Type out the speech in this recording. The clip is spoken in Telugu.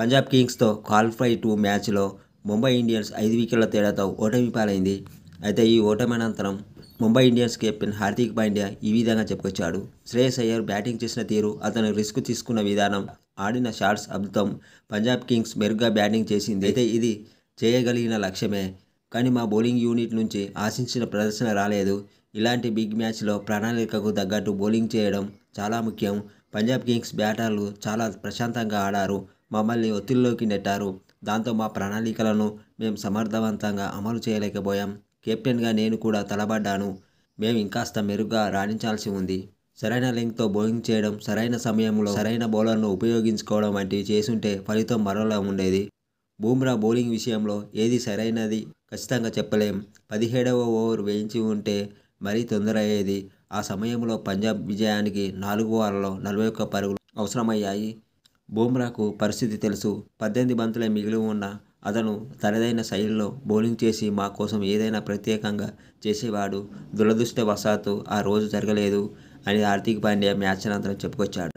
పంజాబ్ కింగ్స్తో క్వాలిఫై 2 మ్యాచ్లో ముంబై ఇండియన్స్ 5 వికెట్ల తేడాతో ఓటమి పాలైంది. అయితే ఈ ఓటమి అనంతరం ముంబై ఇండియన్స్ కెప్టెన్ హార్దిక్ పాండ్యా ఈ విధంగా చెప్పుకొచ్చాడు. శ్రేయస్ అయ్యర్ బ్యాటింగ్ చేసిన తీరు, అతను రిస్క్ తీసుకున్న విధానం, ఆడిన షాట్స్ అద్భుతం. పంజాబ్ కింగ్స్ మెరుగ్గా బ్యాటింగ్ చేసింది. అయితే ఇది చేయగలిగిన లక్ష్యమే. కానీ మా బౌలింగ్ యూనిట్ నుంచి ఆశించిన ప్రదర్శన రాలేదు. ఇలాంటి బిగ్ మ్యాచ్లో ప్రణాళికకు తగ్గట్టు బౌలింగ్ చేయడం చాలా ముఖ్యం. పంజాబ్ కింగ్స్ బ్యాటర్లు చాలా ప్రశాంతంగా ఆడారు. మమ్మల్ని ఒత్తిడిలోకి నెట్టారు. దాంతో మా ప్రణాళికలను మేము సమర్థవంతంగా అమలు చేయలేకపోయాం. కెప్టెన్గా నేను కూడా తడబడ్డాను. మేము ఇంకాస్త మెరుగ్గా రాణించాల్సి ఉంది. సరైన లెంగ్త్తో బౌలింగ్ చేయడం, సరైన సమయంలో సరైన బౌలర్ను ఉపయోగించుకోవడం వంటివి చేసుంటే ఫలితం మరోలా ఉండేది. బుమ్రా బౌలింగ్ విషయంలో ఏది సరైనది ఖచ్చితంగా చెప్పలేం. 17వ ఓవర్ వేయించి ఉంటే మరీ తొందర అయ్యేది. ఆ సమయంలో పంజాబ్ విజయానికి 4 ఓవర్లలో 41 పరుగులు అవసరమయ్యాయి. బుమ్రాకు పరిస్థితి తెలుసు. 18 బంతులే మిగిలి ఉన్నా అతను తనదైన శైలిలో బౌలింగ్ చేసి మా కోసం ఏదైనా ప్రత్యేకంగా చేసేవాడు. దురదృష్టవశాత్తు ఆ రోజు జరగలేదు అని హార్దిక్ పాండ్యా మ్యాచ్ అనంతరం చెప్పుకొచ్చాడు.